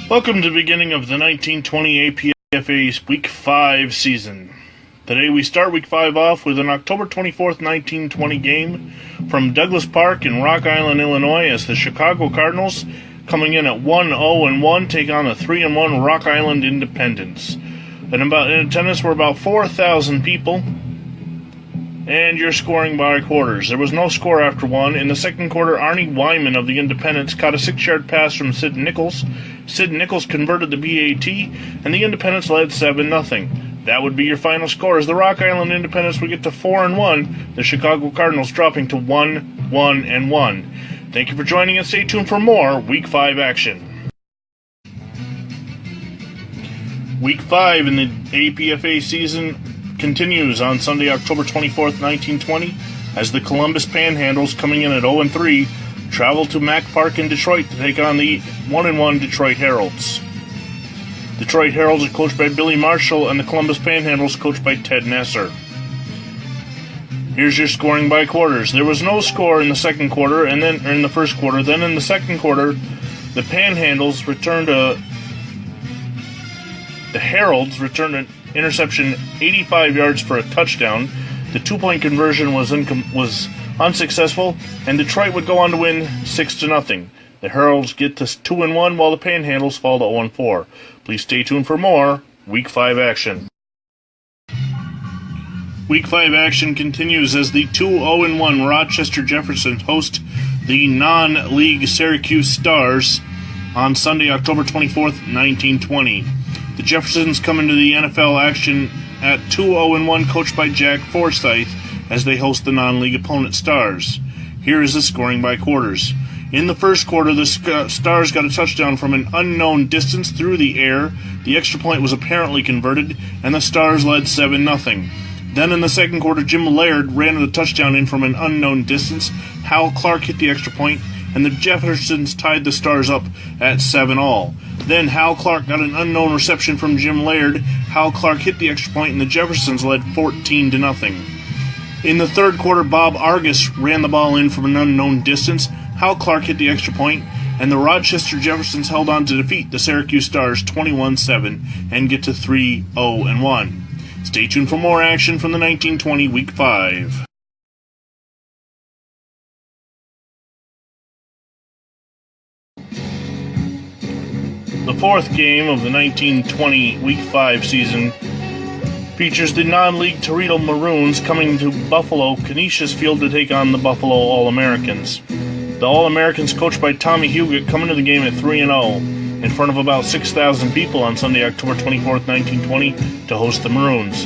Welcome to the beginning of the 1920 APFA Week 5 season. Today we start Week 5 off with an October 24th, 1920 game from Douglas Park in Rock Island, Illinois, as the Chicago Cardinals, coming in at 1-0-1, take on the 3-1 Rock Island Independents. In attendance were about 4,000 people, and you're scoring by quarters. There was no score after one. In the second quarter, Arnie Wyman of the Independents caught a 6-yard pass from Sid Nichols. Sid Nichols converted the BAT, and the Independents led 7-0. That would be your final score, as the Rock Island Independents would get to 4-1, the Chicago Cardinals dropping to 1-1-1. Thank you for joining us. Stay tuned for more Week 5 action. Week 5 in the APFA season continues on Sunday, October 24th, 1920, as the Columbus Panhandles, coming in at 0-3, travel to Mack Park in Detroit to take on the 1-1 Detroit Heralds. Detroit Heralds are coached by Billy Marshall, and the Columbus Panhandles coached by Ted Nasser. Here's your scoring by quarters. There was no score in the second quarter, in the first quarter. Then in the second quarter, the Heralds returned an interception 85 yards for a touchdown. The 2-point conversion was unsuccessful, and Detroit would go on to win 6-0. The Heralds get to 2-1, while the Panhandles fall to 0-4. Please stay tuned for more Week 5 action. Week 5 action continues as the 2-0-1 Rochester Jeffersons host the non-league Syracuse Stars on Sunday, October 24th, 1920. The Jeffersons come into the NFL action at 2-0-1, coached by Jack Forsythe, as they host the non-league opponent Stars. Here is the scoring by quarters. In the first quarter, the Stars got a touchdown from an unknown distance through the air. The extra point was apparently converted, and the Stars led 7-0. Then in the second quarter, Jim Laird ran the touchdown in from an unknown distance. Hal Clark hit the extra point, and the Jeffersons tied the Stars up at 7-all. Then Hal Clark got an unknown reception from Jim Laird. Hal Clark hit the extra point, and the Jeffersons led 14-0. In the third quarter, Bob Argus ran the ball in from an unknown distance. Hal Clark hit the extra point, and the Rochester Jeffersons held on to defeat the Syracuse Stars 21-7 and get to 3-0-1. Stay tuned for more action from the 1920 Week 5. The fourth game of the 1920 Week 5 season features the non-league Toledo Maroons coming to Buffalo Canisius Field to take on the Buffalo All-Americans. The All-Americans, coached by Tommy Huguet, come into the game at 3-0 in front of about 6,000 people on Sunday, October 24th, 1920, to host the Maroons.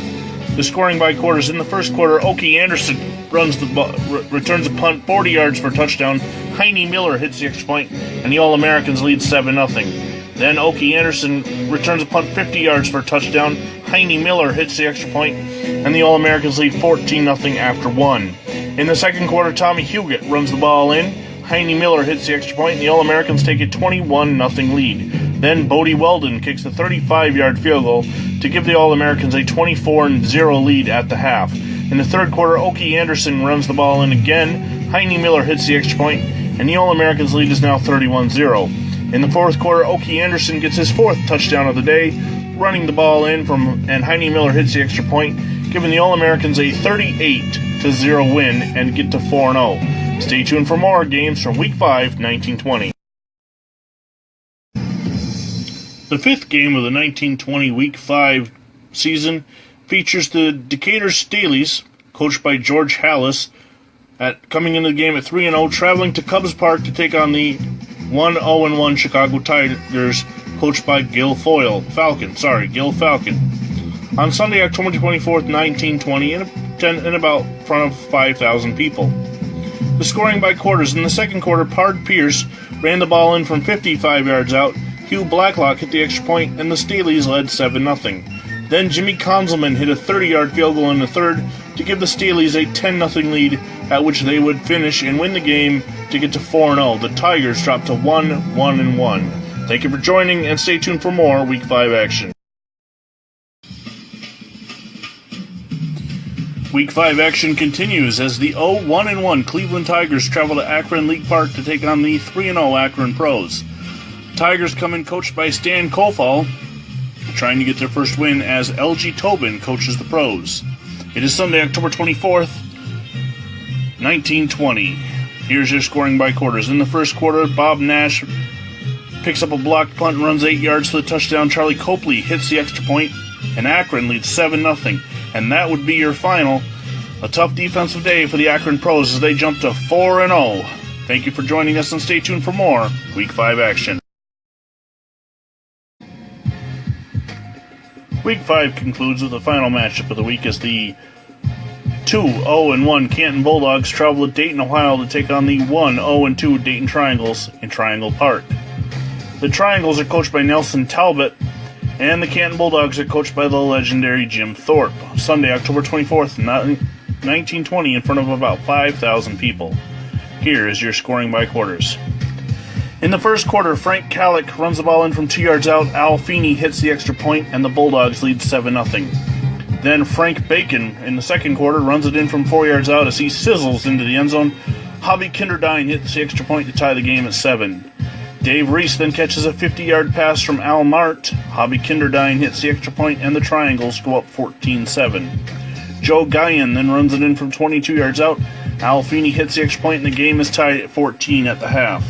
The scoring by quarters: in the first quarter, Okie Anderson returns a punt 40 yards for a touchdown. Heine Miller hits the extra point, and the All-Americans lead 7-0. Then Okie Anderson returns a punt 50 yards for a touchdown. Heine Miller hits the extra point, and the All-Americans lead 14-0 after one. In the second quarter, Tommy Huguet runs the ball in. Heine Miller hits the extra point, and the All-Americans take a 21-0 lead. Then Bodie Weldon kicks the 35-yard field goal to give the All-Americans a 24-0 lead at the half. In the third quarter, Okie Anderson runs the ball in again. Heine Miller hits the extra point, and the All-Americans lead is now 31-0. In the fourth quarter, Okie Anderson gets his fourth touchdown of the day, running the ball in and Heine Miller hits the extra point, giving the All-Americans a 38-0 win and get to 4-0. Stay tuned for more games from Week 5, 1920. The fifth game of the 1920 Week 5 season features the Decatur Staleys, coached by George Hallis, coming into the game at 3-0, traveling to Cubs Park to take on the 1-0-1 Chicago Tigers, coached by Gil Falcon. On Sunday, October 24th, 1920, in about front of 5,000 people. The scoring by quarters: in the second quarter, Pard Pierce ran the ball in from 55 yards out. Hugh Blacklock hit the extra point, and the Staleys led 7-0. Then Jimmy Konzelman hit a 30-yard field goal in the third to give the Staleys a 10-0 lead, at which they would finish and win the game to get to 4-0. The Tigers dropped to 1-1-1. Thank you for joining, and stay tuned for more Week 5 action. Week 5 action continues as the 0-1-1 Cleveland Tigers travel to Akron League Park to take on the 3-0 Akron Pros. Tigers come in coached by Stan Kofall, trying to get their first win as LG Tobin coaches the pros. It is Sunday, October 24th, 1920. Here's your scoring by quarters. In the first quarter, Bob Nash picks up a blocked punt and runs 8 yards for the touchdown. Charlie Copley hits the extra point, and Akron leads 7-0. And that would be your final. A tough defensive day for the Akron Pros as they jump to 4-0. Thank you for joining us, and stay tuned for more Week 5 action. Week 5 concludes with the final matchup of the week as the 2-0-1 Canton Bulldogs travel to Dayton, Ohio to take on the 1-0-2 Dayton Triangles in Triangle Park. The Triangles are coached by Nelson Talbot, and the Canton Bulldogs are coached by the legendary Jim Thorpe. Sunday, October 24th, 1920, in front of about 5,000 people. Here is your scoring by quarters. In the first quarter, Frank Kallick runs the ball in from 2 yards out. Al Feeney hits the extra point, and the Bulldogs lead 7-0. Then Frank Bacon, in the second quarter, runs it in from 4 yards out as he sizzles into the end zone. Hobby Kinderdine hits the extra point to tie the game at 7. Dave Reese then catches a 50-yard pass from Al Mart. Hobby Kinderdine hits the extra point, and the Triangles go up 14-7. Joe Guyan then runs it in from 22 yards out. Al Feeney hits the extra point, and the game is tied at 14 at the half.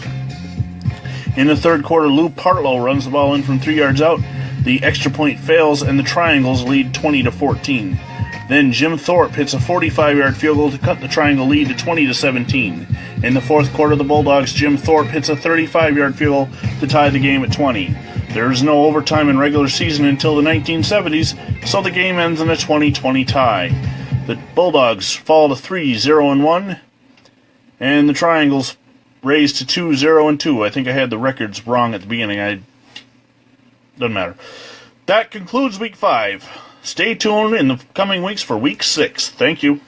In the third quarter, Lou Partlow runs the ball in from 3 yards out. The extra point fails, and the Triangles lead 20-14. Then Jim Thorpe hits a 45-yard field goal to cut the Triangle lead to 20-17. In the fourth quarter, the Bulldogs' Jim Thorpe hits a 35-yard field goal to tie the game at 20. There is no overtime in regular season until the 1970s, so the game ends in a 20-20 tie. The Bulldogs fall to 3-0-1, and the Triangles raised to 2-0-2. I think I had the records wrong at the beginning. Doesn't matter. That concludes Week 5. Stay tuned in the coming weeks for Week 6. Thank you.